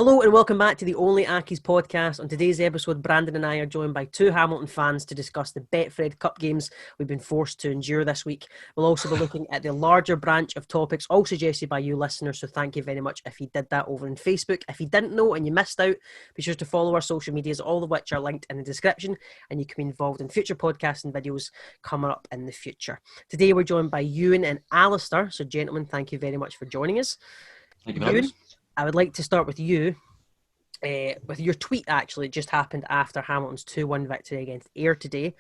Hello and welcome back to the OnlyAccies podcast. On today's episode, Brandon and I are joined by two Hamilton fans to discuss the Betfred Cup games we've been forced to endure this week. We'll also be looking at the larger branch of topics all suggested by you listeners, so thank you very much if you did that over on Facebook. If you didn't know and you missed out, be sure to follow our social medias, all of which are linked in the description, and you can be involved in future podcasts and videos coming up in the future. Today we're joined by Ewan and Alistair, so gentlemen, thank you very much for joining us. Thank you very much. I would like to start with you. With your tweet, actually, it just happened after Hamilton's 2-1 victory against Ayr today,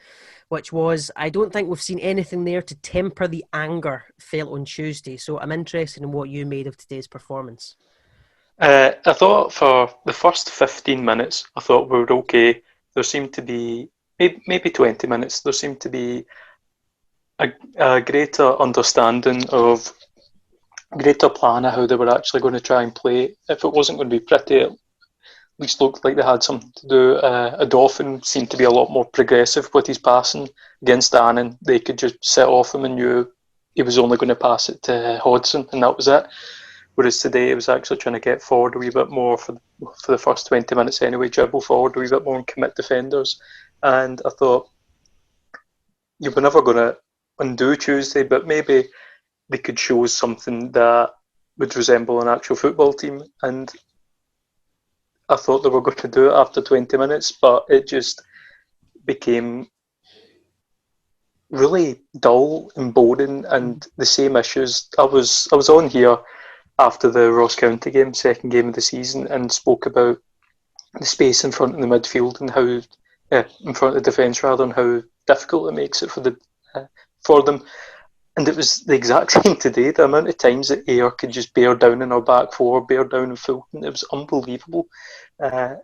which was, I don't think we've seen anything there to temper the anger felt on Tuesday. So I'm interested in what you made of today's performance. I thought for the first 15 minutes, I thought we were okay. There seemed to be, maybe 20 minutes, there seemed to be a greater understanding of, greater plan of how they were actually going to try and play. If it wasn't going to be pretty, it at least looked like they had something to do. Dauphin seemed to be a lot more progressive with his passing against Annan. They could just sit off him and knew he was only going to pass it to Hodgson, and that was it. Whereas today, it was actually trying to get forward a wee bit more for the first 20 minutes anyway, dribble forward a wee bit more and commit defenders. And I thought, you were never going to undo Tuesday, but maybe they could show something that would resemble an actual football team. And I thought they were going to do it after 20 minutes, but it just became really dull and boring and the same issues. I was on here after the Ross County game, second game of the season, and spoke about the space in front of the midfield and how, in front of the defence rather, and how difficult it makes it for them. And it was the exact same today. The amount of times that Ayr could just bear down in our back four, bear down in Fulton, it was unbelievable. And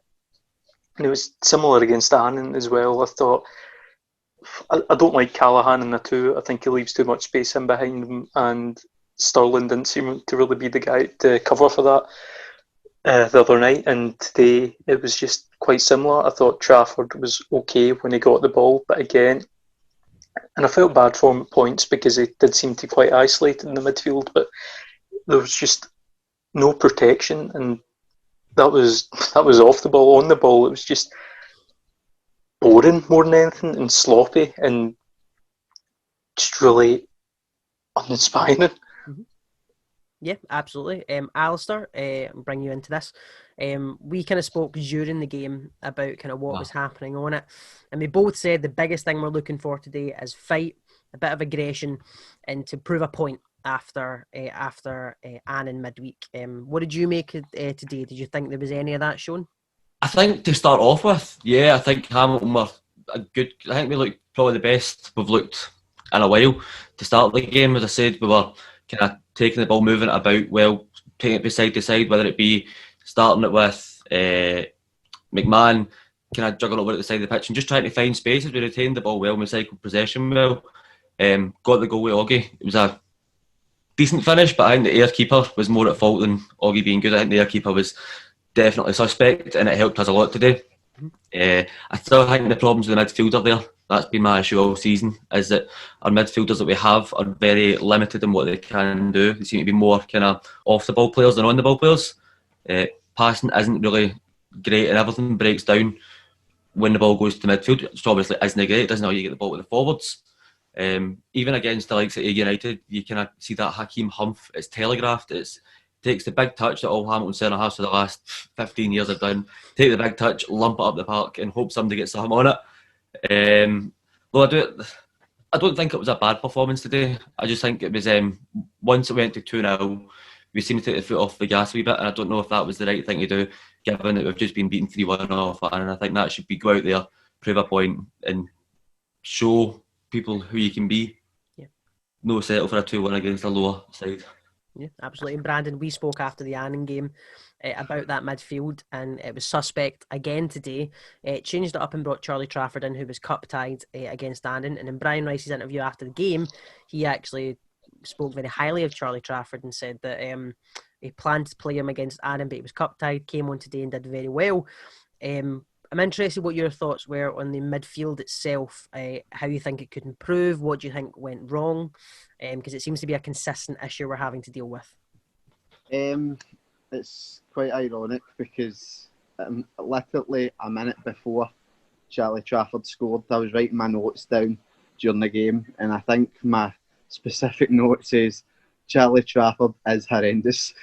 it was similar against Annan as well. I thought, I don't like Callaghan in the two. I think he leaves too much space in behind him, and Stirling didn't seem to really be the guy to cover for that the other night. And today it was just quite similar. I thought Trafford was okay when he got the ball, but again, and I felt bad for him at points because he did seem to be quite isolated in the midfield, but there was just no protection, and that was off the ball. On the ball, it was just boring more than anything, and sloppy, and just really uninspiring. Yeah, absolutely. Alistair, bring you into this. We kind of spoke during the game about kind of what was happening on it, and we both said the biggest thing we're looking for today is fight, a bit of aggression, and to prove a point after Annan midweek. What did you make today? Did you think there was any of that shown? I think to start off with, I think Hamilton were a good. I think we looked probably the best we've looked in a while. To start the game, as I said, we were kind of taking the ball, moving it about well, taking it from side to side, whether it be starting it with McMahon, kind of juggling over at the side of the pitch and just trying to find spaces. We retained the ball well, we cycled possession well, got the goal with Oggy. It was a decent finish, but I think the Ayr keeper was more at fault than Oggy being good. I think the Ayr keeper was definitely suspect, and it helped us a lot today. I still think the problems with the midfielder there, that's been my issue all season, is that our midfielders that we have are very limited in what they can do. They seem to be more kind of off the ball players than on the ball players. Passing isn't really great, and everything breaks down when the ball goes to midfield. It obviously isn't great. It doesn't know how you get the ball with the forwards. Even against the likes of United, you kind of see that Hakeem Humph. It's telegraphed. It takes the big touch that all Hamilton centre halves for the last 15 years have done. Take the big touch, lump it up the park, and hope somebody gets something on it. Though I don't think it was a bad performance today. I just think it was once it went to 2-0, we seemed to take the foot off the gas a wee bit, and I don't know if that was the right thing to do, given that we've just been beaten 3-1 off, and I think that should be go out there, prove a point, and show people who you can be. Yeah. No settle for a 2-1 against a lower side. Yeah, absolutely. And Brandon, we spoke after the Annan game about that midfield, and it was suspect again today. Changed it up and brought Charlie Trafford in, who was cup tied against Annan. And in Brian Rice's interview after the game, he actually spoke very highly of Charlie Trafford and said that he planned to play him against Annan, but he was cup tied, came on today and did very well. I'm interested what your thoughts were on the midfield itself, how you think it could improve, what do you think went wrong, because it seems to be a consistent issue we're having to deal with. It's quite ironic because literally a minute before Charlie Trafford scored, I was writing my notes down during the game, and I think my specific note says Charlie Trafford is horrendous.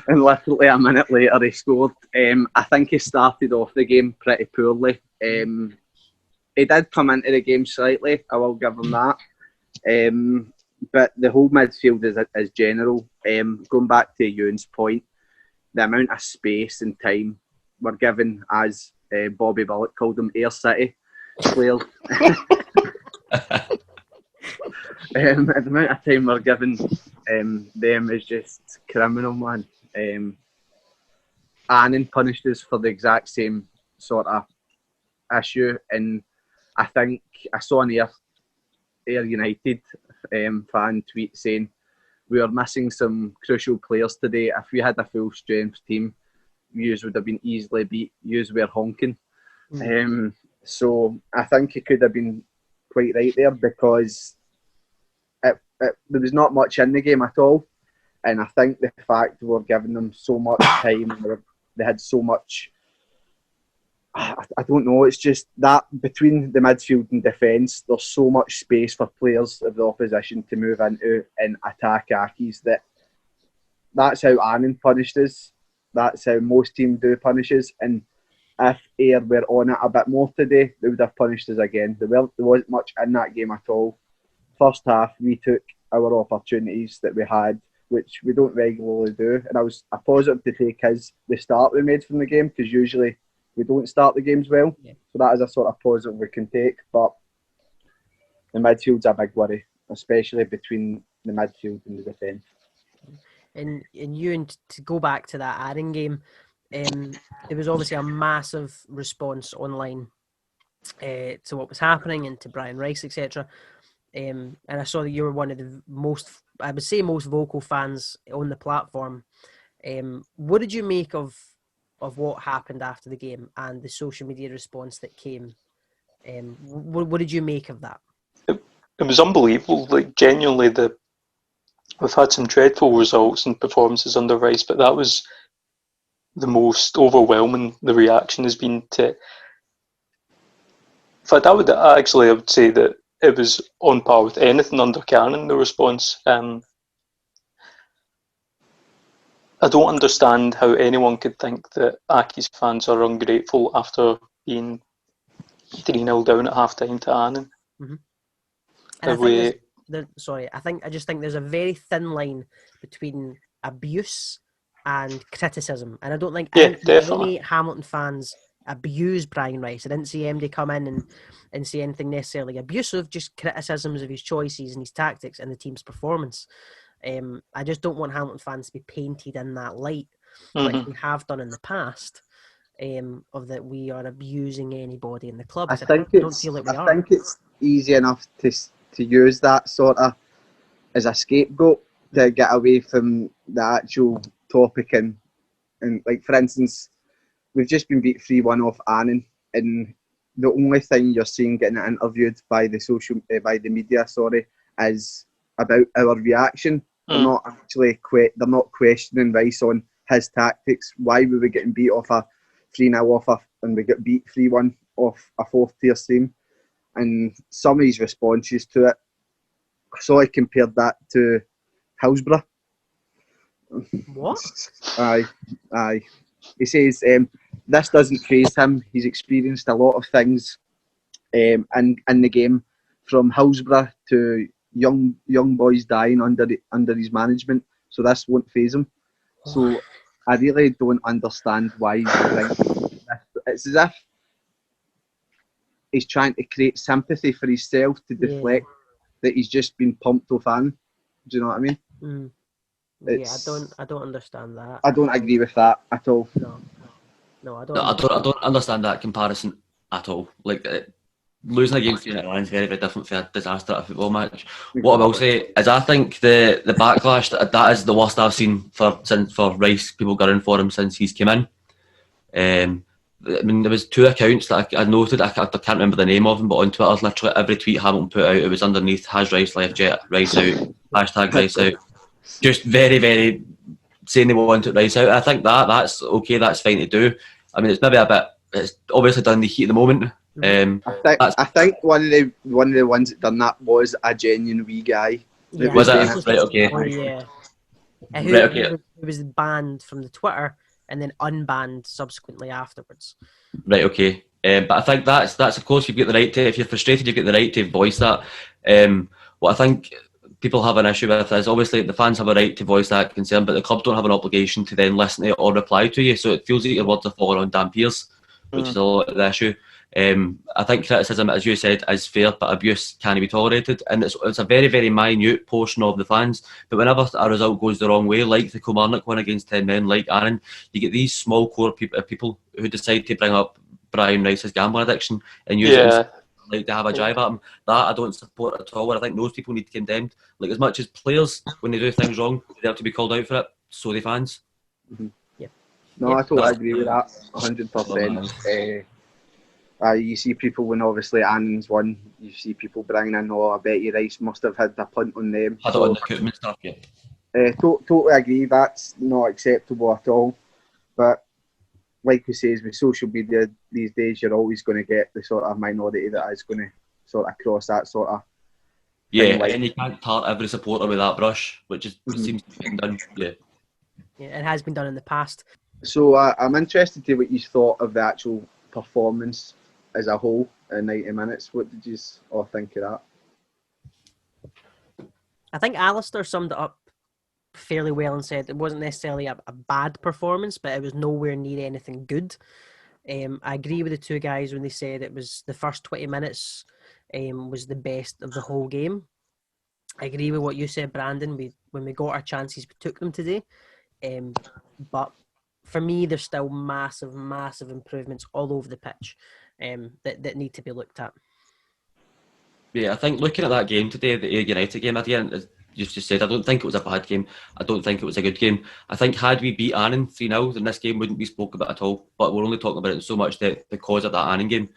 And literally a minute later he scored. I think he started off the game pretty poorly. He did come into the game slightly, I will give him that. But the whole midfield is general. Going back to Ewan's point, the amount of space and time we're given, as Bobby Bullock called them, Air City players. The amount of time we're given them is just criminal, man. Annan punished us for the exact same sort of issue, and I think I saw an Air United fan tweet saying we are missing some crucial players today. If we had a full strength team, yous would have been easily beat. Yous were honking. So I think he could have been quite right there, because there was not much in the game at all. And I think the fact we were giving them so much time, they had so much, I don't know, it's just that between the midfield and defence, there's so much space for players of the opposition to move into and attack Accies. That's how Annan punished us. That's how most teams do punish us. And if Ayr were on it a bit more today, they would have punished us again. There wasn't much in that game at all. First half, we took our opportunities that we had, which we don't regularly do. And I was a positive to take as the start we made from the game, because usually we don't start the games well. Yeah. So that is a sort of positive we can take. But the midfield's a big worry, especially between the midfield and the defence. And you, to go back to that Arran game, there was obviously a massive response online to what was happening and to Brian Rice, etc. And I saw that you were one of the most vocal fans on the platform. What did you make of what happened after the game and the social media response that came? What did you make of that? It was unbelievable. Like, genuinely, we've had some dreadful results and performances under Rice, but that was the most overwhelming the reaction has been to. In fact, I would say that it was on par with anything under Cannon, the response. I don't understand how anyone could think that Accies fans are ungrateful after being 3-0 down at half-time to Annan. Mm-hmm. I just think there's a very thin line between abuse and criticism, and I don't think any Hamilton fans abuse Brian Rice. I didn't see MD come in and say anything necessarily abusive, just criticisms of his choices and his tactics and the team's performance. I just don't want Hamilton fans to be painted in that light, like we have done in the past, of that we are abusing anybody in the club. I think it's easy enough to use that sort of as a scapegoat to get away from the actual topic. And like, for instance, we've just been beat 3-1 off Annan, and the only thing you're seeing getting interviewed by the media, is about our reaction. They're not actually they're not questioning Rice on his tactics, why we were getting beat off a 3-0 and we got beat 3-1 off a fourth-tier team. And some of his responses to it, so I compared that to Hillsborough. What? Aye. He says this doesn't faze him. He's experienced a lot of things in the game, from Hillsborough to young boys dying under his management. So this won't faze him. So I really don't understand why he's thinking this. It's as if he's trying to create sympathy for himself to deflect that he's just been pumped off Annan. Do you know what I mean? Mm. I don't understand that. I don't agree with that at all. No, I don't. I don't understand that comparison at all. Like, losing a game 3-0 is very, very different from a disaster at a football match. What I will say is, I think the backlash that is the worst I've seen for Rice, people going for him since he's come in. I mean, there was 2 accounts that I noted. I can't remember the name of them, but on Twitter, literally every tweet Hamilton put out, it was underneath, has Rice left yet? Rice out. Hashtag Rice out. Just very, very saying they want it right out. I think that's okay. That's fine to do. I mean, it's maybe a bit. It's obviously done in the heat of the moment. I think one of the ones that done that was a genuine wee guy. Yeah, Was it it? just Right, okay. recently, yeah. Right, okay. Who was banned from the Twitter and then unbanned subsequently afterwards. Right, okay. But I think that's of course you've got the right to, if you're frustrated, you've got the right to voice that. What I think people have an issue with is obviously the fans have a right to voice that concern, but the club don't have an obligation to then listen to it or reply to you. So it feels like your words are falling on damp ears, which is a lot of the issue. I think criticism, as you said, is fair, but abuse can't be tolerated, and it's a very, very minute portion of the fans. But whenever a result goes the wrong way, like the Kilmarnock one against 10 men, like Aaron, you get these small core people who decide to bring up Brian Rice's gambling addiction and use it like to have a drive at him. That I don't support at all. I think those people need to be condemned. Like as much as players, when they do things wrong, they have to be called out for it. So do fans. No, I totally agree with that, 100%. You see people when obviously Annan's won, you see people bringing in, I bet you Rice must have had a punt on them. Had it on the Koopman stuff, yeah. Totally agree, that's not acceptable at all. But like we say, with social media these days, you're always going to get the sort of minority that is going to sort of cross that sort of thing. And you can't tart every supporter with that brush, which seems to be being done. Yeah, it has been done in the past. So I'm interested to what you thought of the actual performance as a whole in 90 minutes. What did you all think of that? I think Alistair summed it up fairly well and said it wasn't necessarily a bad performance, but it was nowhere near anything good. I agree with the two guys when they said it was the first 20 minutes was the best of the whole game. I agree with what you said, Brandon. When we got our chances, we took them today. But for me, there's still massive improvements all over the pitch that need to be looked at. Yeah, I think looking at that game today, the United game at the end, as you just said, I don't think it was a bad game. I don't think it was a good game. I think had we beat Annan 3-0, then this game wouldn't be spoken about at all. But we're only talking about it so much because of that Annan game.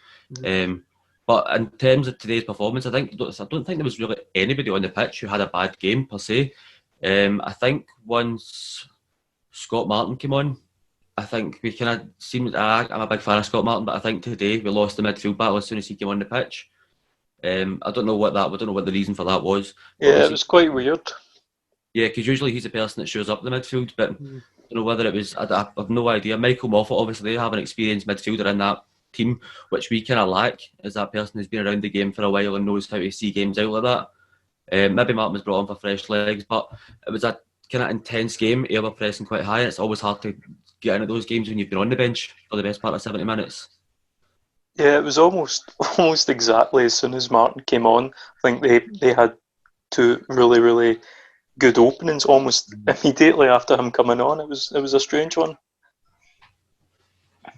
But in terms of today's performance, I don't think there was really anybody on the pitch who had a bad game per se. I think once Scott Martin came on, I think we kind of seemed. I'm a big fan of Scott Martin, but I think today we lost the midfield battle as soon as he came on the pitch. I don't know what the reason for that was. Yeah, it was quite weird. Yeah, because usually he's the person that shows up the midfield, but I don't know whether it was. I have no idea. Michael Moffat, obviously, they have an experienced midfielder in that team, which we kind of lack, is that person who's been around the game for a while and knows how to see games out like that. Maybe Martin was brought on for fresh legs, but it was a kind of intense game. They were pressing quite high, and it's always hard to get into those games when you've been on the bench for the best part of 70 minutes. Yeah, it was almost exactly as soon as Martin came on. I think they had two really, really good openings almost immediately after him coming on. It was a strange one.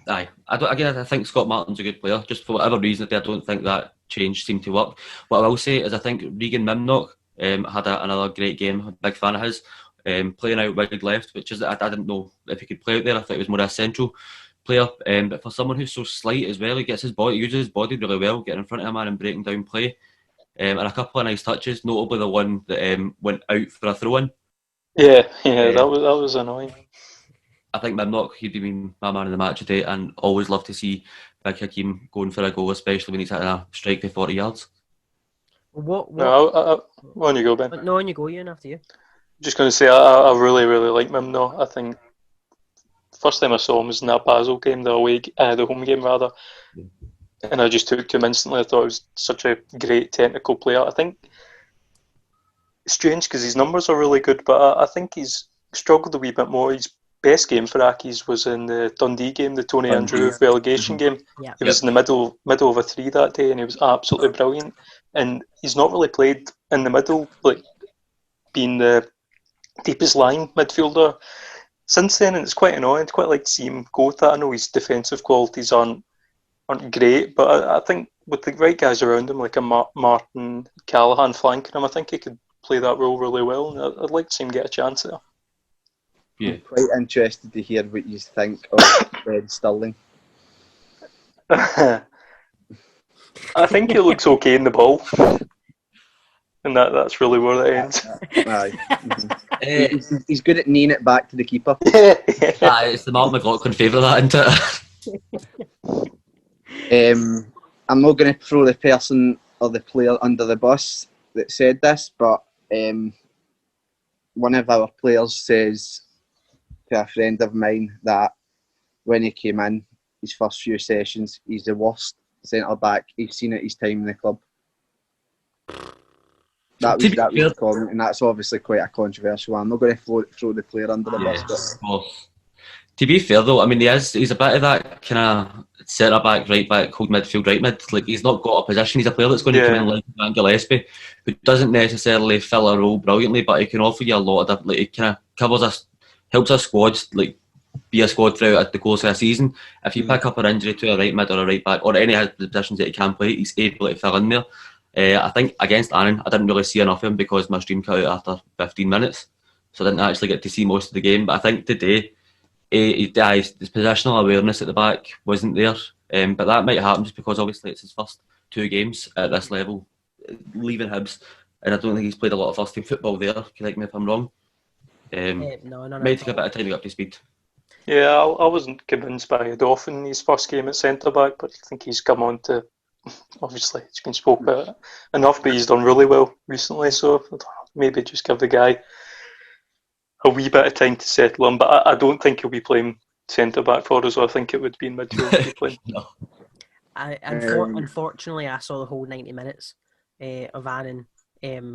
Aye, I think Scott Martin's a good player. Just for whatever reason, I don't think that change seemed to work. What I will say is I think Regan Mimnock had another great game. I'm a big fan of his. Playing out wide left, which is I didn't know if he could play out there. I thought he was more a central player. But for someone who's so slight as well, he uses his body really well, getting in front of a man and breaking down play. And a couple of nice touches, notably the one that went out for a throw-in. Yeah, that was annoying. I think Mimnock, he'd been my man of the match today, and always love to see Big Hakeem going for a goal, especially when he's hitting a strike by 40 yards. What? No, on you go, Ben. No, on you go, Ian, after you. Just going to say, I really, really like Mimno. I think first time I saw him was in that Basel game, the home game rather, and I just took to him instantly. I thought he was such a great technical player. I think it's strange because his numbers are really good, but I think he's struggled a wee bit more. His best game for Accies was in the Dundee game, the Tony Andrew relegation game. Yeah. He was in the middle of a three that day, and he was absolutely brilliant. And he's not really played in the middle, like being the deepest line midfielder since then, and it's quite annoying. I'd quite like to see him go with that. I know his defensive qualities aren't great, but I think with the right guys around him, like a Martin Callahan flanking him, I think he could play that role really well, and I'd like to see him get a chance there. Yeah. I'm quite interested to hear what you think of Ben Sterling. I think he looks okay in the ball, and that's really where it ends. Aye. He's good at kneeing it back to the keeper. It's the Mark McLaughlin favourite, that, isn't it? I'm not going to throw the person or the player under the bus that said this, but one of our players says to a friend of mine that when he came in, his first few sessions, he's the worst centre back he's seen at his time in the club. That was the comment, and that's obviously quite a controversial one. I'm not going to throw the player under the bus. But to be fair though, I mean, he's a bit of that kind of centre back, right back, hold midfield, right mid. Like, he's not got a position. He's a player that's going to come in like Van Gillespie, who doesn't necessarily fill a role brilliantly, but he can offer you a lot of. Like, he kind of covers us, helps our squads like be a squad throughout the course of a season. If you pick up an injury to a right mid or a right back or any of the positions that he can play, he's able to fill in there. I think against Annan, I didn't really see enough of him because my stream cut out after 15 minutes, so I didn't actually get to see most of the game. But I think today, his positional awareness at the back wasn't there. But that might happen just because obviously it's his first 2 games at this level, leaving Hibs, and I don't think he's played a lot of first team football there. Correct me if I'm wrong. No, might take a bit of time to get up to speed. Yeah, I wasn't convinced by Odoffin his first game at centre back, but I think he's come on to. Obviously, it's been spoke about enough, but he's done really well recently. So maybe just give the guy a wee bit of time to settle in. But I don't think he'll be playing centre back for us. I think it would be in midfield to be playing. No. Unfortunately, I saw the whole 90 minutes of Annan,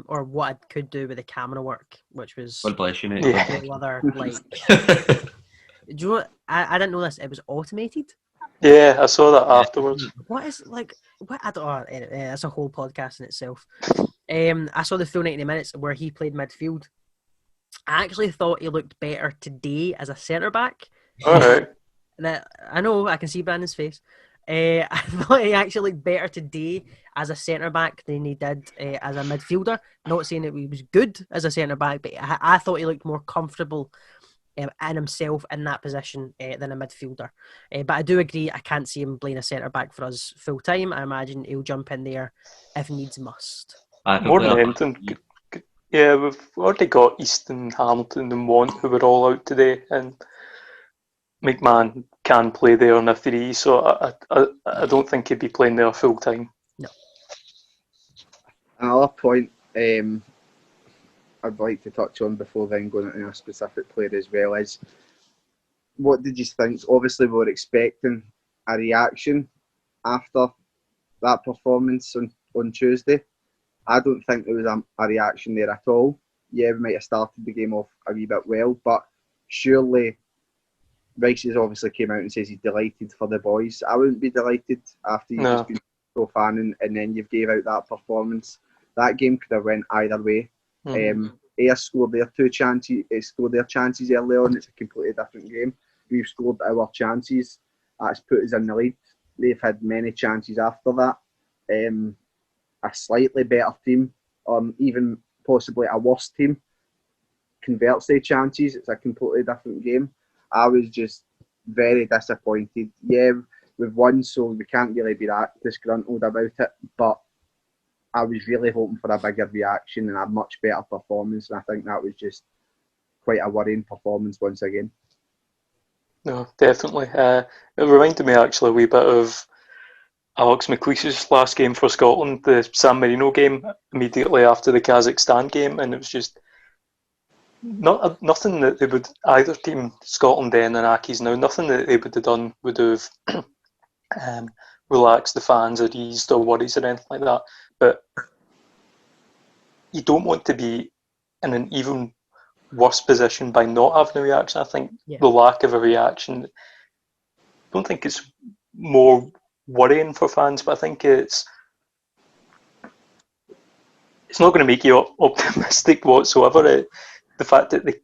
or what I could do with the camera work, which was God bless you, mate. other like. Do you know what? I didn't know this. It was automated. Yeah, I saw that afterwards. What is like? What I don't. Anyway, that's a whole podcast in itself. I saw the full 90 minutes where he played midfield. I actually thought he looked better today as a centre back. All right. I know I can see Brandon's face. I thought he actually looked better today as a centre back than he did as a midfielder. Not saying that he was good as a centre back, but I thought he looked more comfortable in himself in that position than a midfielder. But I do agree, I can't see him playing a centre back for us full time. I imagine he'll jump in there if needs must. More than anything, yeah, we've already got Easton, Hamilton, and Want who were all out today, and McMahon can play there on a 3, so I don't think he'd be playing there full time. No. Another point I'd like to touch on before then going into a specific player as well is, what did you think? Obviously, we were expecting a reaction after that performance on Tuesday. I don't think there was a reaction there at all. Yeah, we might have started the game off a wee bit well, but surely Rice has obviously came out and says he's delighted for the boys. I wouldn't be delighted after you've just been so fanning and then you've gave out that performance. That game could have went either way. Ayr scored their 2 chances. Scored their chances early on. It's a completely different game. We've scored our chances. That's put us in the lead. They've had many chances after that. A slightly better team, even possibly a worse team, converts their chances. It's a completely different game. I was just very disappointed. Yeah, we've won, so we can't really be that disgruntled about it. But I was really hoping for a bigger reaction and a much better performance, and I think that was just quite a worrying performance once again. No, definitely. It reminded me actually a wee bit of Alex McLeish's last game for Scotland, the San Marino game, immediately after the Kazakhstan game, and it was just nothing that they would, either team, Scotland then and Accies now, nothing that they would have done would have relaxed the fans or eased their worries or anything like that. But you don't want to be in an even worse position by not having a reaction. I think the lack of a reaction, I don't think it's more worrying for fans, but I think it's not going to make you optimistic whatsoever. The fact that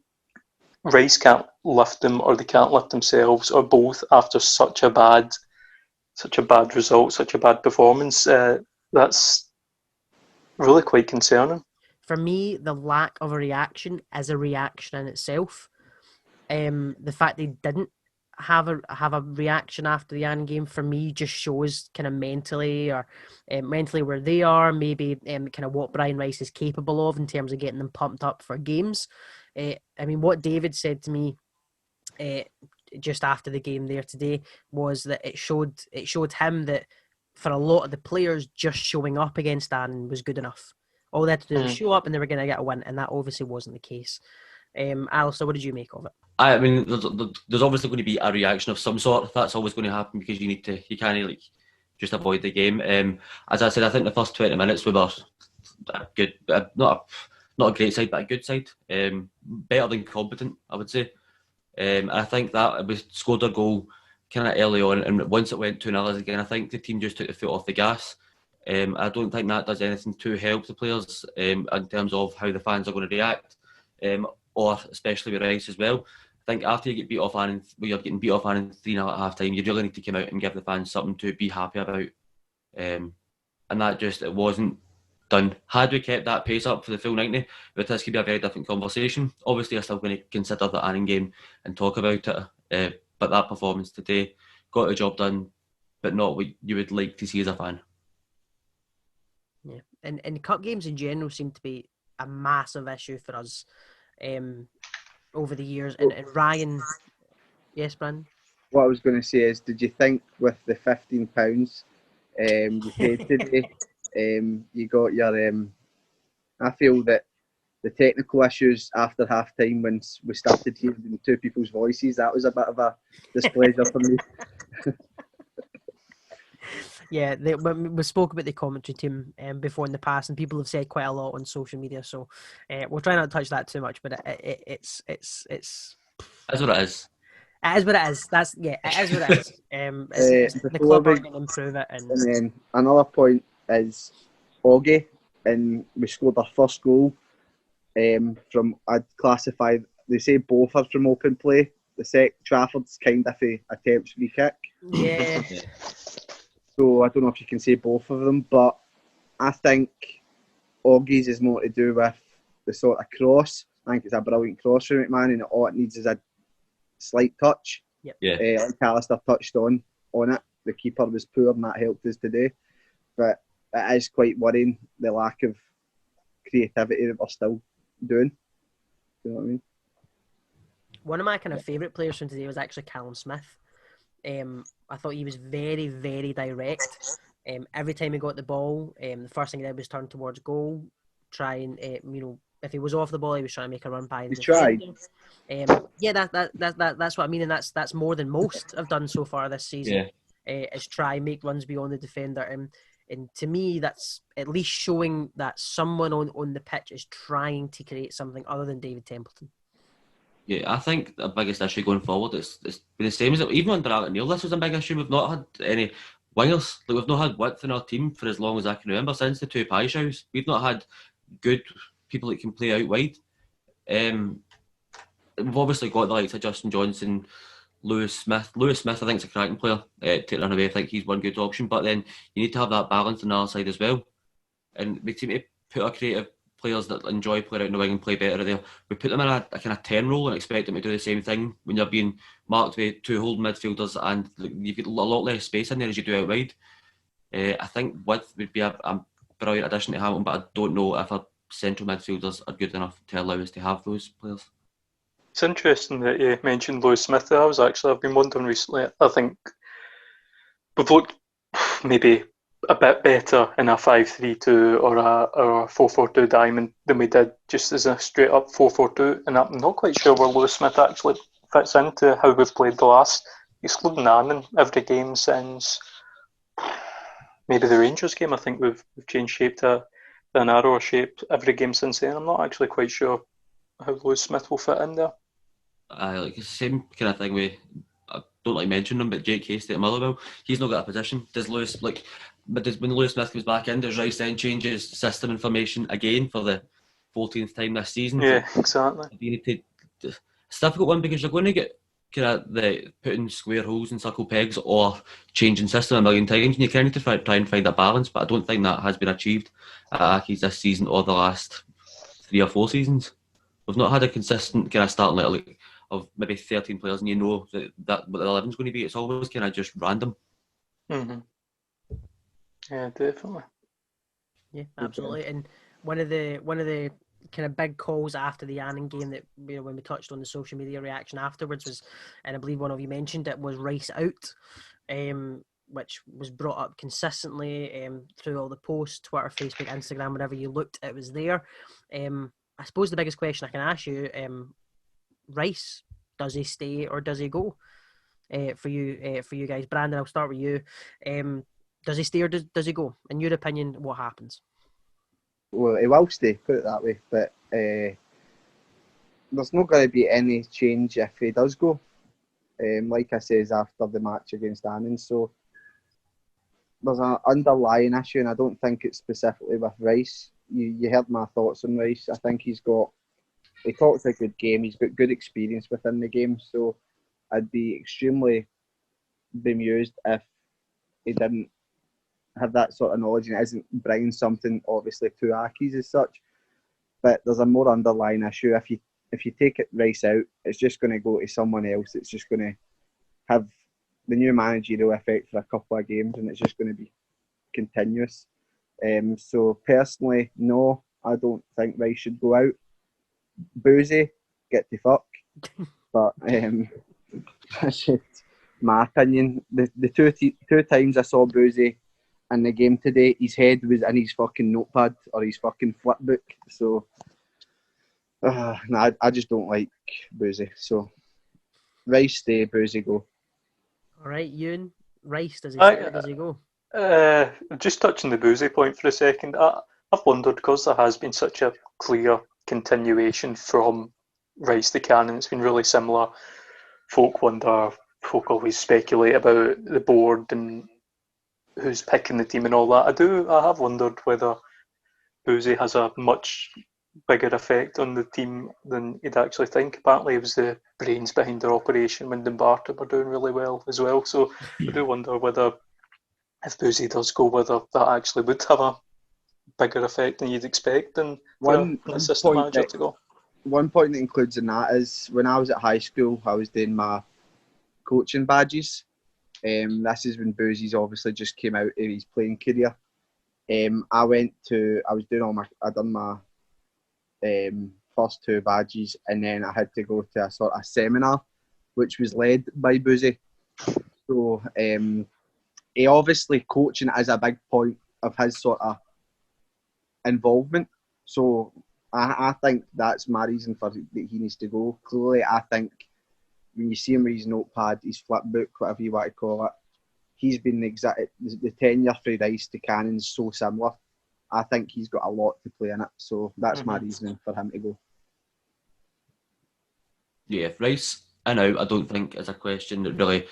Rice can't lift them, or they can't lift themselves, or both, after such a bad result, such a bad performance, that's really quite concerning. For me, the lack of a reaction is a reaction in itself. The fact they didn't have a reaction after the Annan game, for me, just shows kind of mentally where they are, maybe kind of what Brian Rice is capable of in terms of getting them pumped up for games. I mean, what David said to me just after the game there today was that it showed him that for a lot of the players, just showing up against Annan was good enough. All they had to do was show up and they were going to get a win, and that obviously wasn't the case. Alistair, what did you make of it? I mean, there's obviously going to be a reaction of some sort. That's always going to happen because you can't like just avoid the game. As I said, I think the first 20 minutes we were good, not a great side, but a good side. Better than competent, I would say. I think that we scored a goal kind of early on, and once it went 2-0 again, I think the team just took the foot off the gas. I don't think that does anything to help the players in terms of how the fans are going to react, or especially with Rice as well. I think after you get beat off Annan, you're getting beat off Annan 3-0 at half time, you really need to come out and give the fans something to be happy about. And that it wasn't done. Had we kept that pace up for the full 90, this could be a very different conversation. Obviously, I'm still going to consider the Annan game and talk about it, but that performance today got the job done, but not what you would like to see as a fan. Yeah, and cup games in general seem to be a massive issue for us over the years. And Ryan, yes, Brandon? What I was going to say is, did you think with the £15 you paid today, you got your... I feel that the technical issues after half time, when we started hearing two people's voices, that was a bit of a displeasure for me. Yeah, we spoke about the commentary team before in the past, and people have said quite a lot on social media. So we'll try not to touch that too much, but it's That's what it is. It is what it is. It is what it is. The club are going to improve it. And then another point is Augie, and we scored our first goal from, I'd classify, they say both are from open play. The Trafford's kind of a attempts free kick. Yeah. So I don't know if you can say both of them, but I think Augie's is more to do with the sort of cross. I think it's a brilliant cross from McMahon, and all it needs is a slight touch. Yep. Yeah. Like Alistair touched on it. The keeper was poor, and that helped us today. But it is quite worrying, the lack of creativity that we're still doing. You know what I mean? One of my kind of favourite players from today was actually Callum Smith. I thought he was very, very direct. Every time he got the ball, the first thing he did was turn towards goal, try and if he was off the ball, he was trying to make a run by. He tried. Yeah, that's what I mean, and that's more than most have done so far this season. Yeah. Is try and make runs beyond the defender, and to me, that's at least showing that someone on the pitch is trying to create something other than David Templeton. Yeah, I think the biggest issue going forward is been the same as even under Alex Neil. This was a big issue. We've not had any wingers. Like, we've not had width in our team for as long as I can remember, since the two pie shows. We've not had good people that can play out wide. We've obviously got the likes of Justin Johnson, Lewis Smith. Lewis Smith, I think, is a cracking player. Take run away, I think he's one good option. But then you need to have that balance on the other side as well. And we seem to put our creative players that enjoy playing out in the wing and play better there. We put them in a kind of 10 role and expect them to do the same thing when you're being marked with two holding midfielders, and you get a lot less space in there as you do out wide. I think width would be a brilliant addition to Hamilton, but I don't know if our central midfielders are good enough to allow us to have those players. It's interesting that you mentioned Lewis Smith there. I've been wondering recently. I think we've looked maybe a bit better in a 5-3-2 or a 4-4-2 diamond than we did just as a straight up 4-4-2, and I'm not quite sure where Lewis Smith actually fits into how we've played the last, excluding Annan, every game since maybe the Rangers game. I think we've changed shape to a narrower shape every game since then. I'm not actually quite sure how Lewis Smith will fit in there. Like, it's the same kind of thing with, I don't like mentioning him, but Jake Hasty at Motherwell, he's not got a position. Does Lewis, when Lewis Smith comes back in, does Rice then change his system and formation again for the 14th time this season? Yeah, exactly. You need to, it's a difficult one because you're going to get kind of the putting square holes in circle pegs or changing system a million times, and you kind of need to try and find that balance, but I don't think that has been achieved at Accies this season or the last 3 or 4 seasons. We've not had a consistent kind of starting like of maybe 13 players, and you know that what the 11's going to be. It's always kind of just random. Mm-hmm. Yeah, definitely. Yeah, absolutely. And one of the kind of big calls after the Annan game that, you know, when we touched on the social media reaction afterwards was, and I believe one of you mentioned it, was Rice out, which was brought up consistently through all the posts, Twitter, Facebook, Instagram, wherever you looked, it was there. I suppose the biggest question I can ask you, Rice, does he stay or does he go? For you guys, Brandon, I'll start with you. Does he stay or does he go? In your opinion, what happens? Well, he will stay, put it that way. But there's not going to be any change if he does go. Like I says after the match against Annan, so there's an underlying issue, and I don't think it's specifically with Rice. You heard my thoughts on Rice. I think he talks a good game. He's got good experience within the game, so I'd be extremely bemused if he didn't have that sort of knowledge and isn't bringing something obviously to Accies as such. But there's a more underlying issue. If you take Rice out, it's just going to go to someone else. It's just going to have the new managerial effect for a couple of games, and it's just going to be continuous. So personally, no, I don't think Rice should go out. Boozy, get the fuck. But that's just my opinion. The two times I saw Boozy in the game today, his head was in his fucking notepad or his fucking flip book. So I just don't like Boozy. So Rice stay, Boozy go. All right, Ewan, Rice, does he stay or does he go? Just touching the Boozy point for a second, I've wondered, because there has been such a clear continuation from Rice to Cannon, it's been really similar. Folk always speculate about the board and who's picking the team and all that. I have wondered whether Boozy has a much bigger effect on the team than you'd actually think. Apparently, he was the brains behind their operation when Dumbarton were doing really well as well. So I do wonder whether, if Boozy does go, whether that actually would have a bigger effect than you'd expect than for an assistant manager to go. One point that includes in that is when I was at high school, I was doing my coaching badges. This is when Boozy's obviously just came out of his playing career. I done my first two badges, and then I had to go to a sort of seminar which was led by Boozy. So he obviously, coaching is a big point of his sort of involvement. So I think that's my reason for that he needs to go. Clearly, I think when you see him with his notepad, his flip book, whatever you want to call it, he's been the tenure for Rice to Cannon's so similar. I think he's got a lot to play in it. So that's my reasoning for him to go. Yeah, if Rice in out, I don't think is a question that really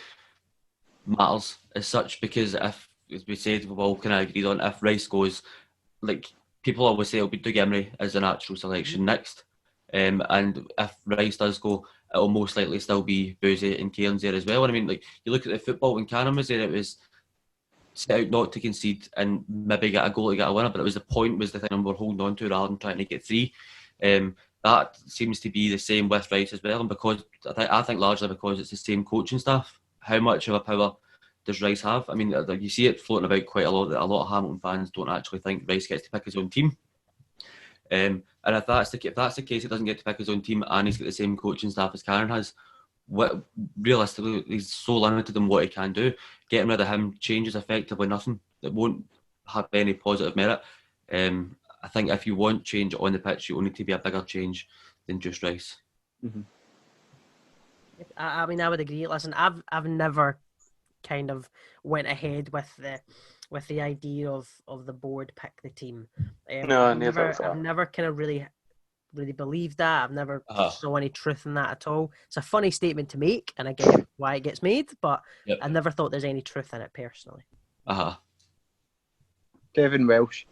matters as such, because if, as we said, we've all kind of agreed on, if Rice goes, like, people always say it'll be Doug Emery as a natural selection next. And if Rice does go, it'll most likely still be Boozy and Cairns there as well. And I mean, like, you look at the football when Cannon was there, it was set out not to concede and maybe get a goal to get a winner, but it was the thing we're holding on to rather than trying to get three. That seems to be the same with Rice as well, and because I think largely because it's the same coaching staff. How much of a power does Rice have? I mean, you see it floating about quite a lot that a lot of Hamilton fans don't actually think Rice gets to pick his own team. And if that's the case, he doesn't get to pick his own team, and he's got the same coaching staff as Karen has. Realistically, he's so limited in what he can do. Getting rid of him changes effectively nothing. It won't have any positive merit. I think if you want change on the pitch, you only need to be a bigger change than just Rice. Mm-hmm. I mean, I would agree. Listen, I've never kind of went ahead with the idea of the board pick the team. No, I've never kind of really believed that. I've never saw any truth in that at all. It's a funny statement to make, and I get why it gets made, but I never thought there's any truth in it personally. Kevin Welsh.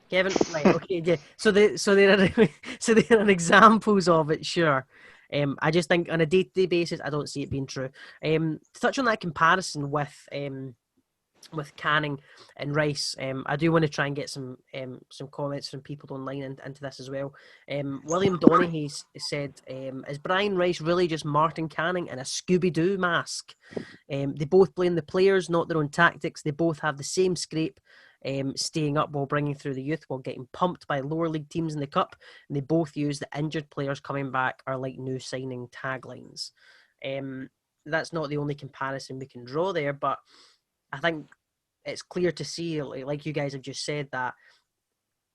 Right, okay, yeah. So there are examples of it, sure. I just think on a day-to-day basis, I don't see it being true. To touch on that comparison with with Canning and Rice. I do want to try and get some comments from people online into this as well. William Donaghy said, is Brian Rice really just Martin Canning in a Scooby-Doo mask? They both blame the players, not their own tactics. They both have the same scrape, staying up while bringing through the youth, while getting pumped by lower league teams in the cup. And they both use the injured players coming back are like new signing taglines. That's not the only comparison we can draw there, but I think it's clear to see, like you guys have just said, that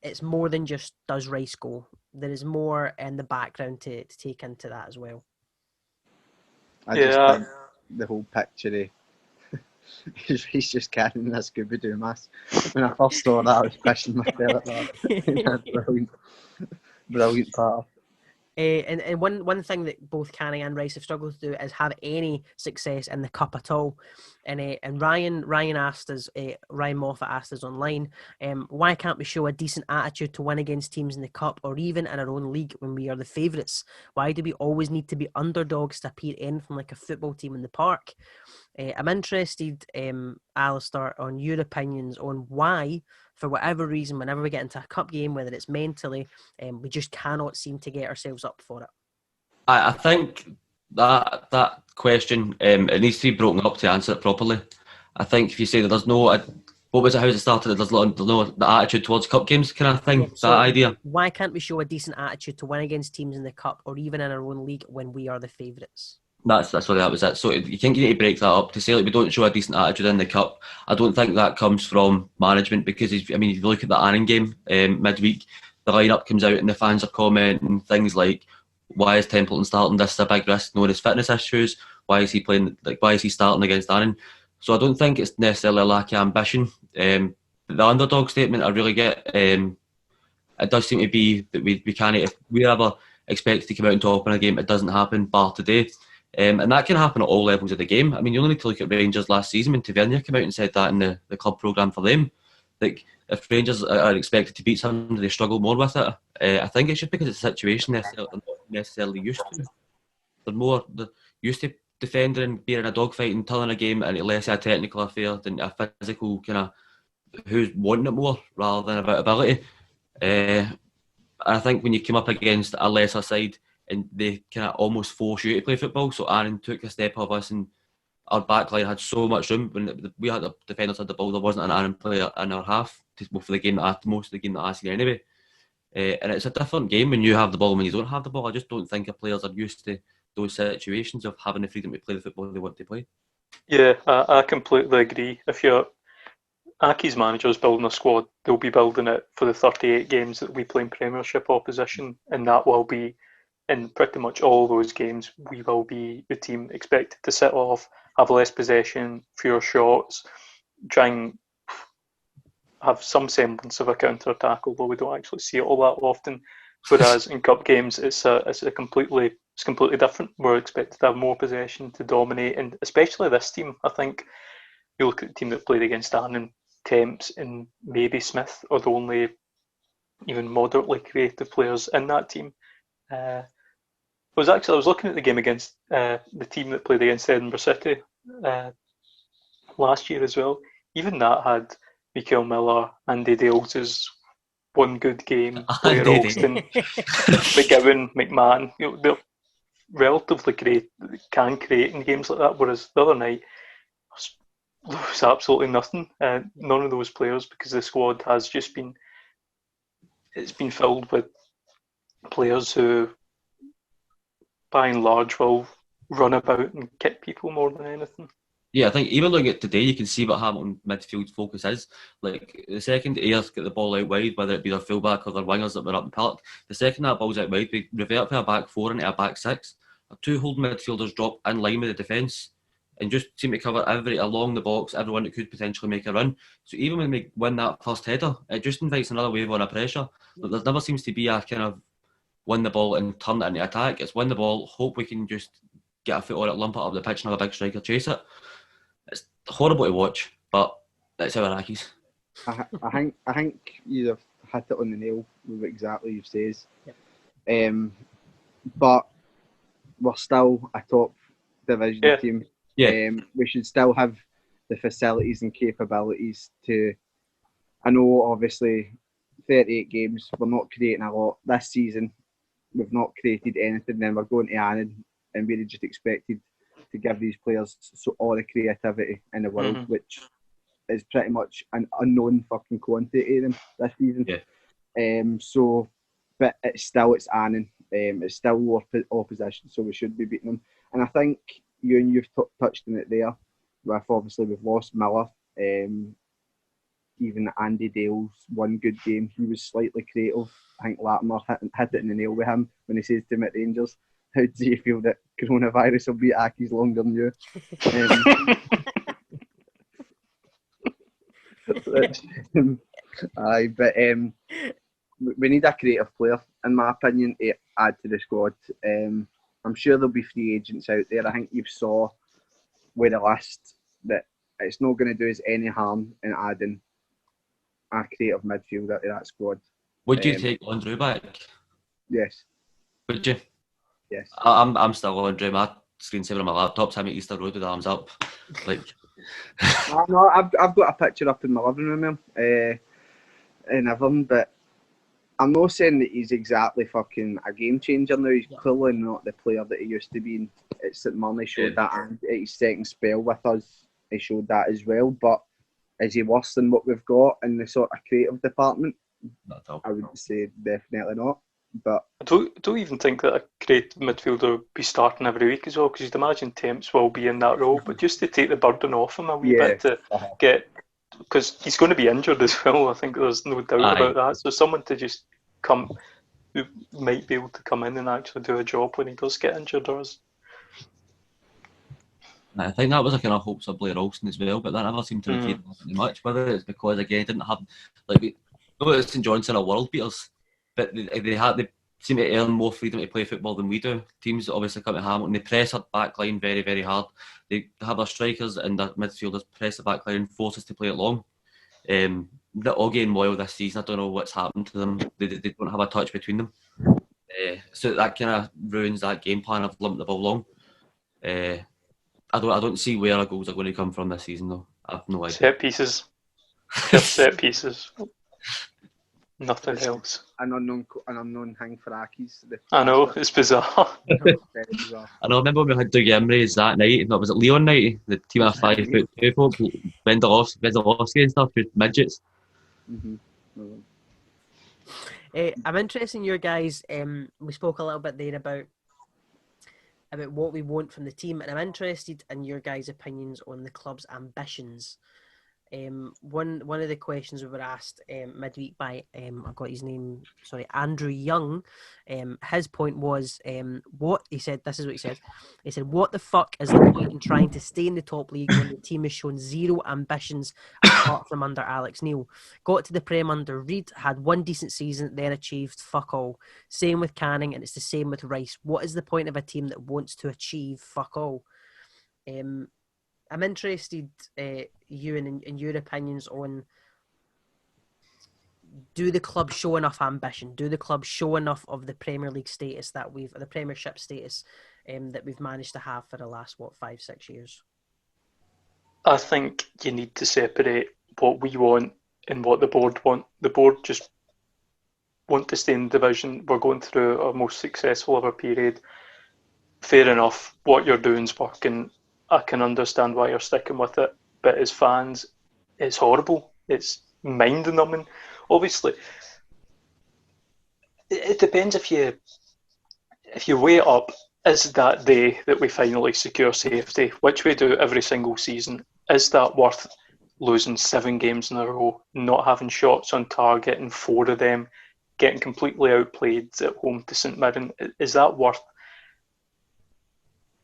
it's more than just does Rice go. There is more in the background to take into that as well. I just think the whole picture he's just carrying a Scooby-Doo mask. When I first saw that, I was pissing myself at that. Brilliant part. And one thing that both Canning and Rice have struggled to do is have any success in the cup at all. And Ryan asked us, Ryan Moffat asked us online, why can't we show a decent attitude to win against teams in the cup or even in our own league when we are the favourites? Why do we always need to be underdogs to appear anything like a football team in the park? I'm interested, Alistair, on your opinions on why, for whatever reason, whenever we get into a cup game, whether it's mentally, we just cannot seem to get ourselves up for it. I think that question, it needs to be broken up to answer it properly. I think if you say that there's no, what was it, how it started, there's no the attitude towards cup games kind of thing, so that idea. Why can't we show a decent attitude to win against teams in the cup or even in our own league when we are the favourites? That's what that was it. So you think you need to break that up to say like we don't show a decent attitude in the cup. I don't think that comes from management because if you look at the Annan game midweek, the lineup comes out and the fans are commenting things like, why is Templeton starting? This is a big risk, knowing his fitness issues. Why is he playing? Why is he starting against Annan? So I don't think it's necessarily a lack of ambition. The underdog statement I really get. It does seem to be that we can't. If we ever expect to come out and top in a game, it doesn't happen. Bar today. And that can happen at all levels of the game. You only need to look at Rangers last season when Tavernier came out and said that in the club programme for them. Like, if Rangers are expected to beat something, they struggle more with it. I think it's just because it's a situation they're not necessarily used to. They're used to defending and being in a dogfight and turning a game into less a technical affair than a physical kind of who's wanting it more rather than about ability. I think when you come up against a lesser side, and they kind of almost force you to play football. So Aaron took a step of us, and our back line had so much room. When we had the defenders had the ball, there wasn't an Aaron player in our half for the game that most of the game that I seen anyway. And it's a different game when you have the ball and when you don't have the ball. I just don't think our players are used to those situations of having the freedom to play the football they want to play. Yeah, I completely agree. If you're Aki's manager's building a squad, they'll be building it for the 38 games that we play in Premiership opposition, and that will be in pretty much all those games, we will be the team expected to sit off, have less possession, fewer shots, try and have some semblance of a counter-attack, although we don't actually see it all that often. Whereas in cup games, it's completely different. We're expected to have more possession, to dominate, and especially this team. I think you look at the team that played against Annan, Temps, and maybe Smith are the only even moderately creative players in that team. I was looking at the game against the team that played against Edinburgh City last year as well. Even that had Mikael Miller, Andy Dales' one good game, Blair Alston, McGowan, McMahon. They're relatively great, can create in games like that. Whereas the other night, there was absolutely nothing. None of those players, because the squad has just been filled with players who, by and large, will run about and kick people more than anything. Yeah, I think even looking at today, you can see what Hamilton midfield focus is. Like, the second Ayers get the ball out wide, whether it be their fullback or their wingers that were up the park, the second that ball's out wide, we revert from a back four into a back six. Our two holding midfielders drop in line with the defence and just seem to cover along the box, everyone that could potentially make a run. So even when we win that first header, it just invites another wave on of pressure. But there never seems to be a kind of win the ball and turn it into attack. It's win the ball, hope we can just get a foot on it, lump it up the pitch, and have a big striker chase it. It's horrible to watch, but that's our Accies. I think you have hit it on the nail with exactly you says. Yep. But we're still a top division team. Yeah. We should still have the facilities and capabilities to. I know, obviously, 38 games, we're not creating a lot this season. We've not created anything. Then we're going to Annan, and we're just expected to give these players all the creativity in the world, which is pretty much an unknown fucking quantity to them this season. Yeah. But it's Annan. It's still opposition, so we should be beating them. And I think you've touched on it there. Obviously we've lost Miller. Even Andy Dale's one good game, he was slightly creative. I think Latimer hit it in the nail with him when he says to him at Rangers, "How do you feel that coronavirus will beat Accies longer than you?" We need a creative player, in my opinion, to add to the squad. I'm sure there'll be free agents out there. I think you saw with the list that it's not going to do us any harm in adding a creative midfielder to that squad. Would you take Andre back? Yes. Would you? Yes. I'm still Andre. My screensaver on my laptop's him at Easter Road with the arms up. Like. No, I've got a picture up in my living room in everything, but I'm not saying that he's exactly fucking a game changer now. He's clearly not the player that he used to be. It's St Mirren showed that, and at his second spell with us, he showed that as well. But is he worse than what we've got in the sort of creative department? Not at all. I would say definitely not. But I don't even think that a creative midfielder would be starting every week as well, because you'd imagine Temps will be in that role, but just to take the burden off him a wee bit to get, because he's going to be injured as well. I think there's no doubt about that. So someone to just come who might be able to come in and actually do a job when he does get injured. I think that was a kind of hopes of Blair Olsen as well, but that never seemed to retain much. Whether it's because again didn't have St Johnson are world beaters, but they seem to earn more freedom to play football than we do. Teams obviously come to Hamilton, they press our back line very, very hard. They have their strikers and their midfielders press the back line and force us to play it long. They're all getting loyal this season. I don't know what's happened to them. They don't have a touch between them. So that kind of ruins that game plan of lumping the ball long. I don't see where our goals are going to come from this season though. I have no idea. Set pieces. Just set pieces. Nothing else. An unknown thing for Accies. I know, it's bizarre. Very bizarre. I know. I remember when we had Dougie Imries that night. No, was it Leon night? The team of 5'2" folk, Wendelowski and stuff, with midgets. I'm interested in your guys. We spoke a little bit there about what we want from the team, and I'm interested in your guys' opinions on the club's ambitions. One of the questions we were asked midweek by I've got his name, Andrew Young. His point was what he said. This is what he said. He said, "What the fuck is the point in trying to stay in the top league when the team has shown zero ambitions apart from under Alex Neil? Got to the Prem under Reid, had one decent season, then achieved fuck all. Same with Canning, and it's the same with Rice. What is the point of a team that wants to achieve fuck all?" I'm interested, Ewan, in your opinions on, do the club show enough ambition? Do the club show enough of the Premier League status the Premiership status that we've managed to have for the last 5-6 years? I think you need to separate what we want and what the board want. The board just want to stay in the division. We're going through our most successful ever period. Fair enough, what you're doing is working. I can understand why you're sticking with it, but as fans, it's horrible. It's mind-numbing. Obviously, it depends if you weigh it up. Is that day that we finally secure safety, which we do every single season, is that worth losing 7 games in a row, not having shots on target and 4 of them, getting completely outplayed at home to St Mirren? Is that worth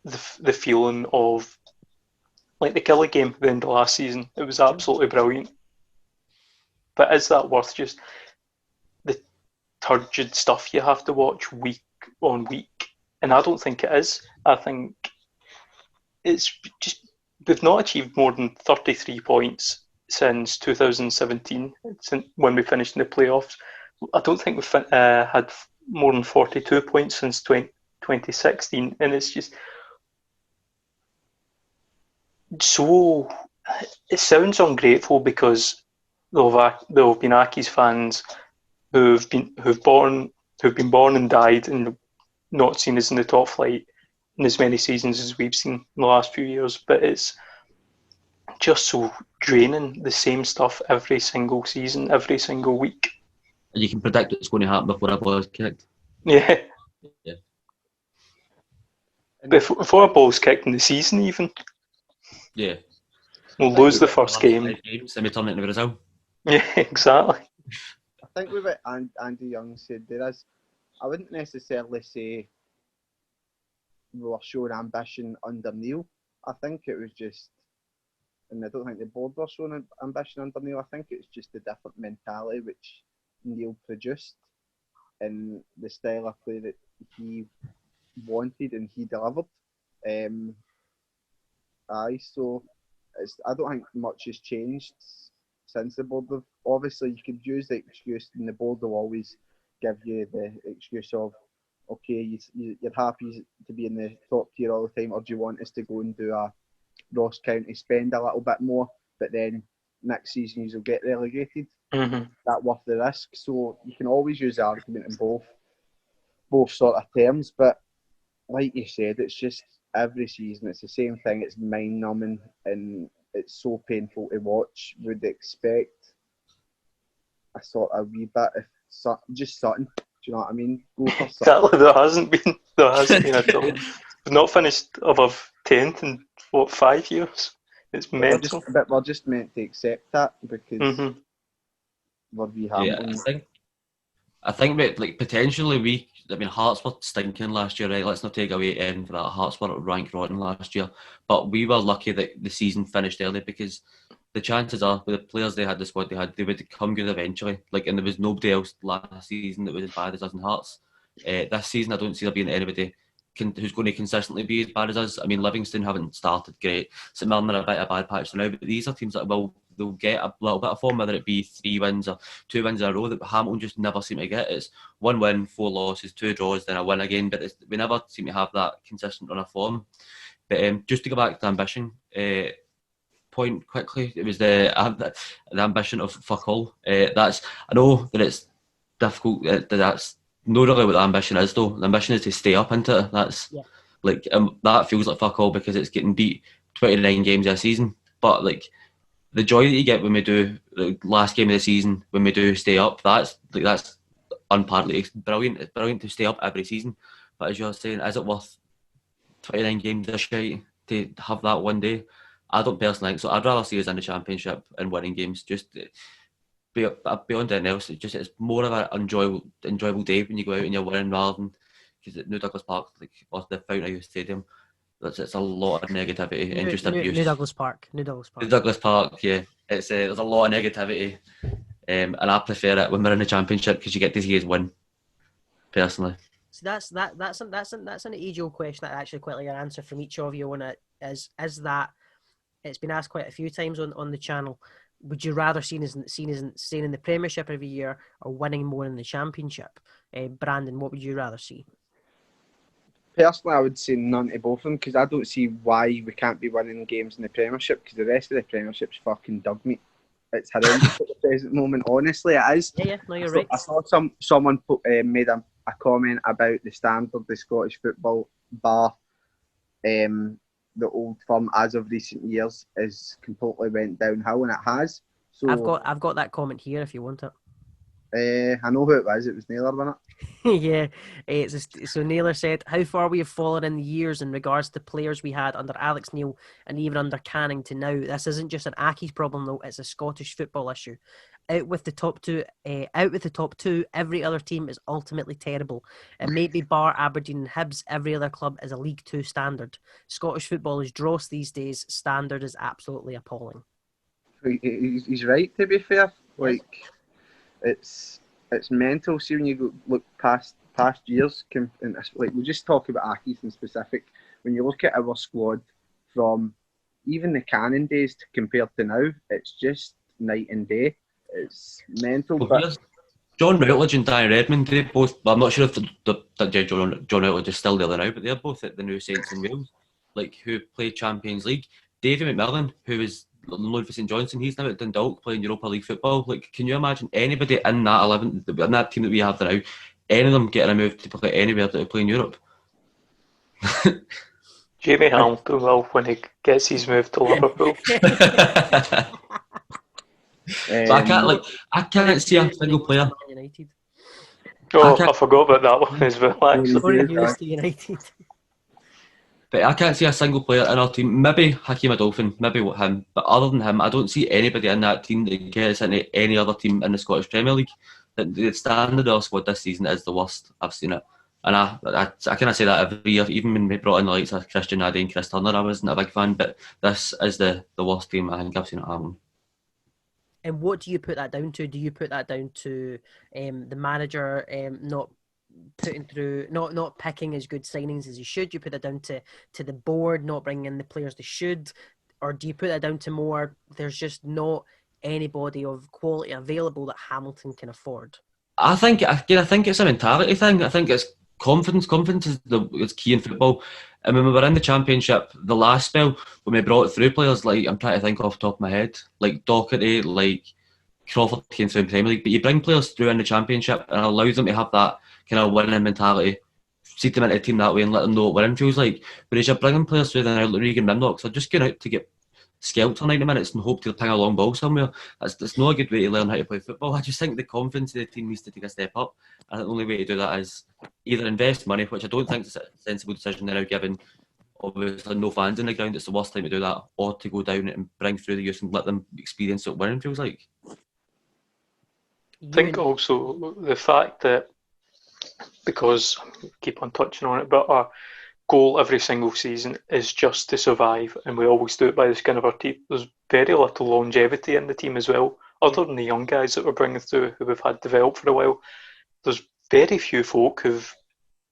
the feeling of, like the Killie game at the end of last season? It was absolutely brilliant. But is that worth just the turgid stuff you have to watch week on week? And I don't think it is. I think it's just, we've not achieved more than 33 points since 2017, when we finished in the playoffs. I don't think we've had more than 42 points since 2016, and it's just so, it sounds ungrateful because there have been Accies fans who've been born and died and not seen us in the top flight in as many seasons as we've seen in the last few years. But it's just so draining, the same stuff every single season, every single week. And you can predict what's going to happen before a ball is kicked. Yeah. Yeah. Before a ball's kicked in the season, even. Yeah. We'll lose the first game. 5 games and we turn it into Brazil. Yeah, exactly. I think with what Andy Young said, I wouldn't necessarily say we were showing ambition under Neil. I think it was just, and I don't think the board were showing ambition under Neil. I think it's just a different mentality which Neil produced and the style of play that he wanted and he delivered. So I don't think much has changed since the board have. Obviously, you could use the excuse, and the board will always give you the excuse of, okay, you're happy to be in the top tier all the time, or do you want us to go and do a Ross County, spend a little bit more, but then next season you'll get relegated? Mm-hmm. That worth the risk? So you can always use the argument in both sort of terms, but like you said, it's just every season it's the same thing. It's mind numbing and it's so painful to watch. Would expect a sort of wee bit of just something. Do you know what I mean? Go for something. Exactly. There hasn't been at all. We've not finished above 10th in 5 years. It's mental. We're just meant to accept that because we're wee Hamilton. Yeah, I think that like potentially Hearts were stinking last year, right? Let's not take away anything for that. Hearts were ranked rotten last year, but we were lucky that the season finished early because the chances are with the players they had, the squad they had, they would come good eventually. And there was nobody else last season that was as bad as us in Hearts. This season, I don't see there being anybody who's going to consistently be as bad as us. I mean, Livingston haven't started great. St Mirren are a bit of a bad patch now, but these are teams that they'll get a little bit of form, whether it be 3 wins or 2 wins in a row that Hamilton just never seem to get. It's 1 win, 4 losses, 2 draws, then a win again, but we never seem to have that consistent run of form. But just to go back to the ambition point quickly, it was the ambition of fuck all. I know that it's difficult, that's not really what the ambition is though. The ambition is to stay up into it. That's that feels like fuck all because it's getting beat 29 games a season. But the joy that you get when we do the last game of the season, when we do stay up, that's unparalleled. It's brilliant. It's brilliant to stay up every season. But as you're saying, is it worth 29 games this year to have that one day? I don't personally think so. I'd rather see us in the Championship and winning games. Just beyond anything else, it's more of an enjoyable day when you go out and you're winning rather than because at New Douglas Park, or the Fountain Youth Stadium, it's a lot of negativity and just abuse. New Douglas Park, yeah. It's there's a lot of negativity, and I prefer it when we're in the Championship because you get to see us win. Personally, so that's an age-old question that I actually quite like an answer from each of you on it. Is that it's been asked quite a few times on the channel. Would you rather staying in the Premiership every year or winning more in the Championship? Brandon, what would you rather see? Personally, I would say none to both of them because I don't see why we can't be winning games in the Premiership because the rest of the Premiership's fucking dug meat. It's horrendous at the present moment. Honestly, it is. Yeah, no, you're right. I saw someone made a comment about the standard of the Scottish football bar. The Old Firm, as of recent years, is completely went downhill, and it has. So I've got that comment here if you want it. I know who it was. It was Naylor, wasn't it? Yeah. So Naylor said, how far we have fallen in the years in regards to players we had under Alex Neil and even under Canning to now. This isn't just an Accies problem though; it's a Scottish football issue. Out with the top two. Every other team is ultimately terrible. And maybe bar Aberdeen and Hibs, every other club is a League 2 standard. Scottish football is dross these days. Standard is absolutely appalling. He's right. To be fair, it's mental. See when you look past years, and we just talk about Accies in specific. When you look at our squad from even the Cannon days to compared to now, it's just night and day. It's mental. But John Routledge and Danny Redmond, they both. Well, I'm not sure if John Routledge is still there now, but they're both at the new Saints in Wales, who play Champions League. Davy McMillan, who was Ludwig St Johnson, he's now at Dundalk playing Europa League football. Like, can you imagine anybody in that 11, in that team that we have now, any of them getting a move to play anywhere that would play in Europe? Jamie Hamilton will when he gets his move to Liverpool. But I can't see a single player. United. I forgot about that one as well, actually. Or used to United. But I can't see a single player in our team. Maybe Hakeem Adolphin, maybe him. But other than him, I don't see anybody in that team that gets into any other team in the Scottish Premier League. The standard of our squad this season is the worst I've seen it. And I kind of say that every year. Even when we brought in the likes of Christian Addy and Chris Turner, I wasn't a big fan. But this is the worst team I think I've seen it happen. And what do you put that down to? Do you put that down to the manager not putting through, not picking as good signings as he should? Do you put that down to the board not bringing in the players they should? Or do you put that down to more, there's just not anybody of quality available that Hamilton can afford? I think it's a mentality thing. I think it's confidence. Confidence is key in football. And when we were in the Championship, the last spell, when we brought through players like, I'm trying to think off the top of my head, like Doherty, like Crawford came through in the Premier League, but you bring players through in the Championship and it allows them to have that kind of winning mentality, seed them into a team that way and let them know what winning feels like. Whereas you're bringing players through now, like Regan Mimnock, so just going out to get scalped for 90 minutes and hope to ping a long ball somewhere. That's not a good way to learn how to play football. I just think the confidence of the team needs to take a step up. And the only way to do that is either invest money, which I don't think is a sensible decision now, given obviously no fans in the ground. It's the worst time to do that, or to go down and bring through the youth and let them experience what winning feels like. I think also the fact that, because I keep on touching on it, but our goal every single season is just to survive, and we always do it by the skin of our teeth. There's very little longevity in the team as well, other than the young guys that we're bringing through who we've had developed for a while. There's very few folk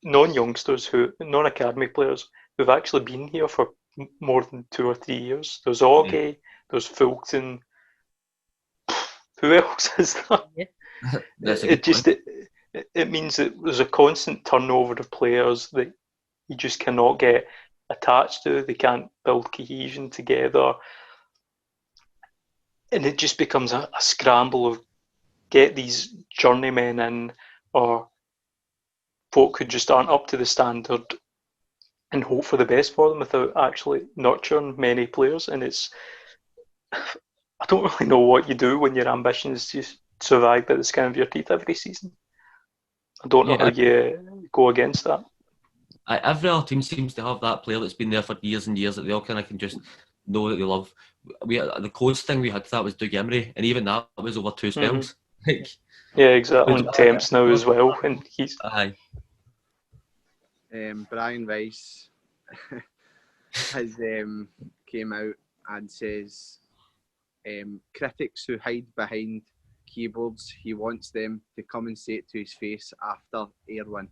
non-youngsters, non-academy players who've actually been here for more than 2 or 3 years. There's Augie, there's Fulton. Who else is that? Yeah. It means that there's a constant turnover of players that you just cannot get attached to. They can't build cohesion together. And it just becomes a scramble of get these journeymen in, or folk who just aren't up to the standard, and hope for the best for them without actually nurturing many players. And I don't really know what you do when your ambition is to survive by the skin of your teeth every season. I don't know how you go against that. Every other team seems to have that player that's been there for years and years that they all kind of can just know that they love. The closest thing we had to that was Doug Emery, and even that was over 2 spells. Yeah, exactly. And Temps now as well, and he's. Aye. Brian Rice has came out and says critics who hide behind keyboards, he wants them to come and say it to his face after Airwin.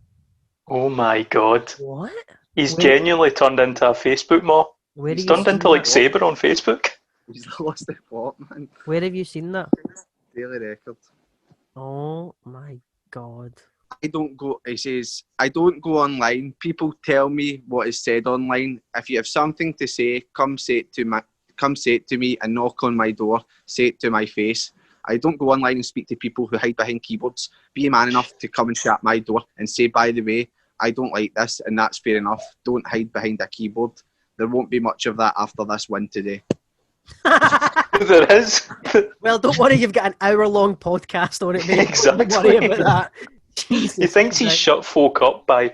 Oh my God! What? He's genuinely turned into a Facebook mob. He's turned into like Sabre on Facebook. He's lost the plot, man. Where have you seen that? Daily Record. Oh my God! He says, I don't go online. People tell me what is said online. If you have something to say, come say it to me and knock on my door. Say it to my face. I don't go online and speak to people who hide behind keyboards. Be man enough to come and shut my door and say, by the way, I don't like this, and that's fair enough. Don't hide behind a keyboard. There won't be much of that after this win today. There is. Well, don't worry, you've got an hour-long podcast on it, mate. Exactly. Don't worry about that. Jesus, he thinks he's shut folk up by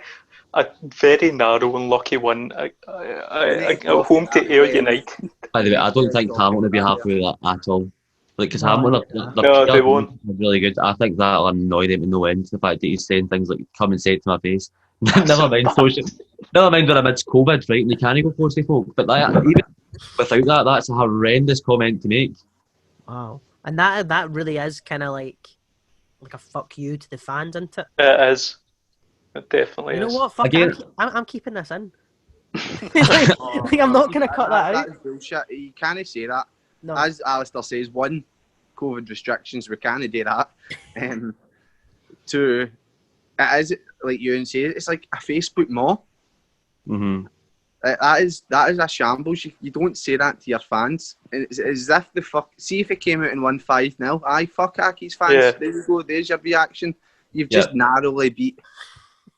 a very narrow and lucky win at home to Ayr United. By the way, I don't think Hamilton will be happy with that at all. Because Hamilton, they won't. Really good. I think that'll annoy them to no end. The fact that he's saying things like "come and say it to my face." Never mind when amidst COVID, right? And you can't go close to folk. But even without that, that's a horrendous comment to make. Wow, and that really is kind of like a fuck you to the fans, isn't it? It is. It definitely is. You know what? Fuck again, I'm keeping this in. I'm not going to cut that out. That's bullshit. You can't say that. No. As Alistair says, 1, COVID restrictions, we can't do that. 2, it is, like Ewan says, it's like a Facebook mob. Mm-hmm. That is a shambles. You don't say that to your fans. It's as if see if it came out and won 5-0. Aye, fuck Accies fans. Yeah. There you go. There's your reaction. You've just narrowly beat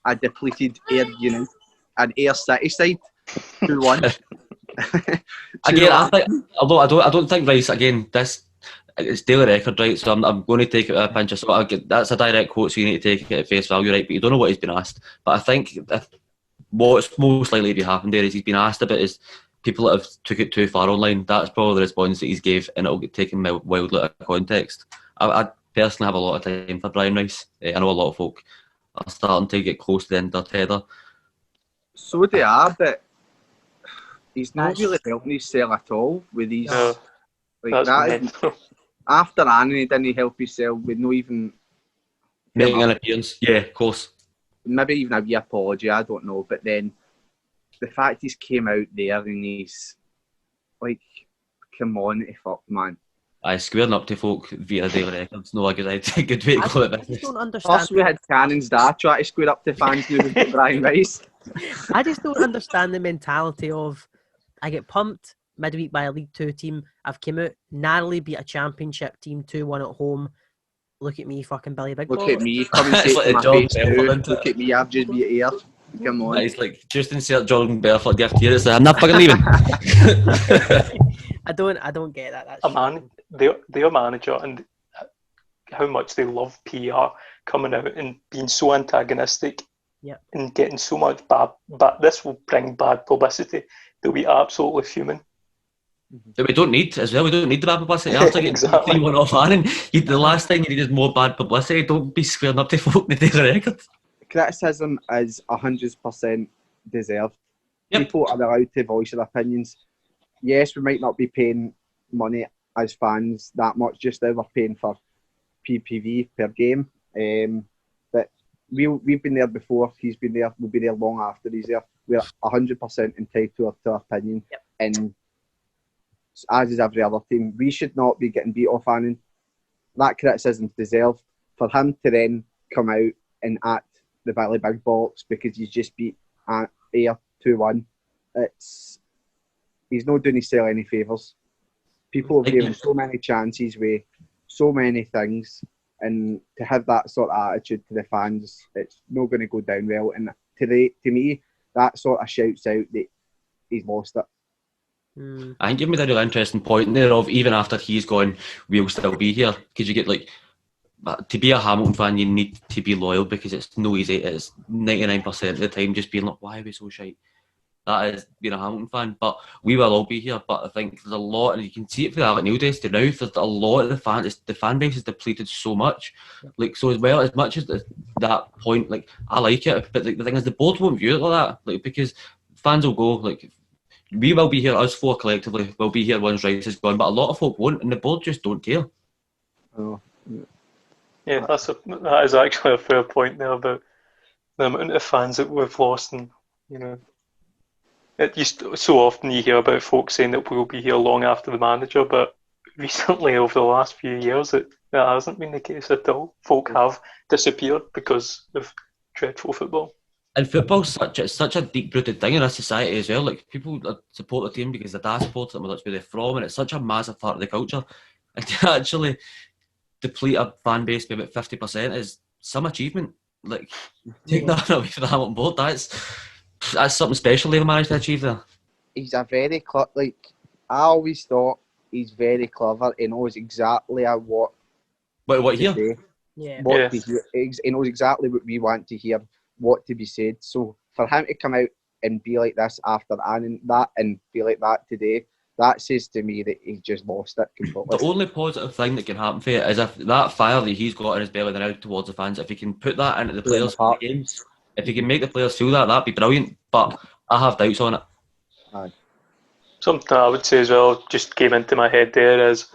a depleted an Air City side 2-1. Again, I think, although I don't think Rice again. This it's daily record, right? So I'm going to take it with a pinch of salt. That's a direct quote, so you need to take it at face value, right? But you don't know what he's been asked. But I think what's most likely to be happened there is he's been asked about is people that have took it too far online. That's probably the response that he's gave, and it'll get taken wildly out of context. I personally have a lot of time for Brian Rice. I know a lot of folk are starting to get close to the end of their tether. So they are, but he's not really helping himself at all with these. No, like that. After Annie, he didn't help himself with no even making an appearance. Yeah, of course. Maybe even a wee apology, I don't know. But then the fact he's came out there and he's like, come on, fuck, man. I squaring up to folk via daily records. No, a good way to call it. I just don't understand. First we had Cannon's dad try to square up to fans now we've got Brian Rice. I just don't understand the mentality of I get pumped midweek by a League 2 team. I've come out, narrowly beat a championship team 2-1 at home. Look at me, fucking Billy Big Look Ball. at me, come and say to my face now. Look at me, I've just beat Air. Come on. It's like, just insert Jordan Belfort gift here. It's like, I'm not fucking leaving. I don't get that. That's their manager and how much they love PR coming out and being so antagonistic and getting so much bad. This will bring bad publicity. They'll be absolutely fuming. That we don't need as well. We don't need the bad publicity. After getting 3-1 off Aaron, the last thing you need is more bad publicity. Don't be squaring up to folk in the record. Criticism is 100% deserved. Yep. People are allowed to voice their opinions. Yes, we might not be paying money as fans that much just now. We're paying for PPV per game. But we've been there before. He's been there. We'll be there long after he's there. We're 100% entitled to our opinion. Yep. And as is every other team, we should not be getting beat off Annan. That criticism's deserved. For him to then come out and act the Billy Big Box because he's just beat Air 2-1, he's not doing himself any favours. People have given so many chances with so many things, and to have that sort of attitude to the fans, it's not going to go down well. And to me, that sort of shouts out that he's lost it. I think you've made a really interesting point there of even after he's gone, we'll still be here. Because you get like, to be a Hamilton fan, you need to be loyal because it's no easy. It's 99% of the time just being like, why are we so shite? That is being a Hamilton fan. But we will all be here. But I think there's a lot, and you can see it for the Alec Neil days to now, there's a lot of the fan base is depleted so much. Like, so as well, as much as that point, like, I like it. But like, the thing is, the board won't view it like that. Like, because fans will go, like, we will be here, us four collectively, will be here once Rice is gone, but a lot of folk won't, and the board just don't care. Oh. Yeah, that is actually a fair point there about the amount of fans that we've lost, and so often you hear about folks saying that we'll be here long after the manager, but recently over the last few years that hasn't been the case at all. Folk have disappeared because of dreadful football. And football's such a deep-rooted thing in our society as well. Like, people support the team because their dad supports them, or that's where they're from, and it's such a massive part of the culture. And to actually deplete a fan base by about 50% is some achievement. Like, take that away from the Hamilton board, that's something special they've managed to achieve there. He's a very I always thought he's very clever. He knows exactly what here? Say, he knows exactly what we want to hear, what to be said. So for him to come out and be like this after Annan that and be like that today, that says to me that he's just lost it completely. The only positive thing that can happen for it is if that fire that he's got in his belly now towards the fans, if he can put that into the players in the games, if he can make the players feel that'd be brilliant. But I have doubts on it. Something I would say as well just came into my head there is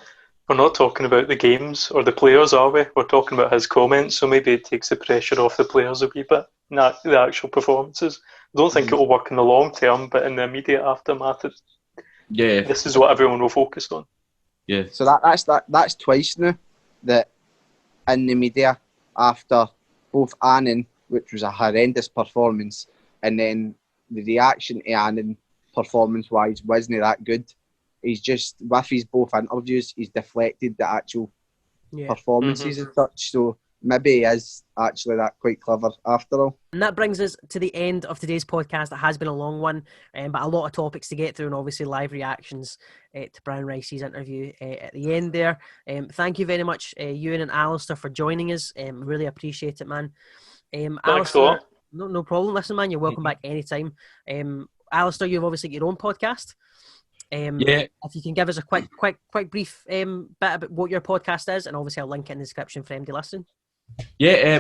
we're not talking about the games or the players, are we? We're talking about his comments, so maybe it takes the pressure off the players a wee bit, not the actual performances. I don't think it will work in the long term, but in the immediate aftermath, this is what everyone will focus on. Yeah. So that's twice now that in the media after both Annan, which was a horrendous performance, and then the reaction to Annan performance-wise wasn't that good. He's just, with his both interviews, he's deflected the actual performances and such. So maybe he is actually that quite clever after all. And that brings us to the end of today's podcast. It has been a long one, but a lot of topics to get through, and obviously live reactions to Brian Rice's interview at the end there. Thank you very much, Ewan and Alistair, for joining us. Really appreciate it, man. Thanks Alistair, a lot. no problem. Listen, man, you're welcome back anytime. Alistair, you've obviously got your own podcast. If you can give us a quick brief bit about what your podcast is, and obviously I'll link it in the description for anybody to listen.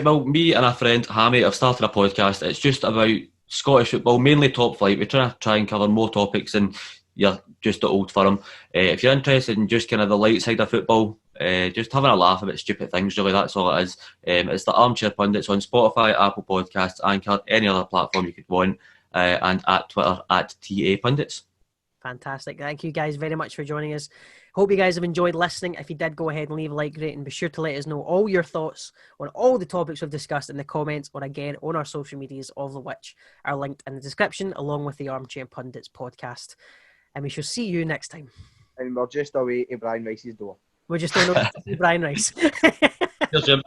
Well, me and a friend, Hammy, have started a podcast. It's just about Scottish football, mainly top flight. We're trying to try and cover more topics than you're just at Old Firm. If you're interested in just kind of the light side of football, just having a laugh about stupid things, really, that's all it is. It's the Armchair Pundits on Spotify, Apple Podcasts, Anchor, any other platform you could want, and at Twitter, at TA Pundits. Fantastic. Thank you guys very much for joining us. Hope you guys have enjoyed listening. If you did, go ahead and leave a like rating. Be sure to let us know all your thoughts on all the topics we've discussed in the comments, or again on our social medias, all of which are linked in the description, along with the Armchair Pundits podcast. And we shall see you next time. And we're just away to Brian Rice's door. We're just going to see Brian Rice. Cheers, Jim.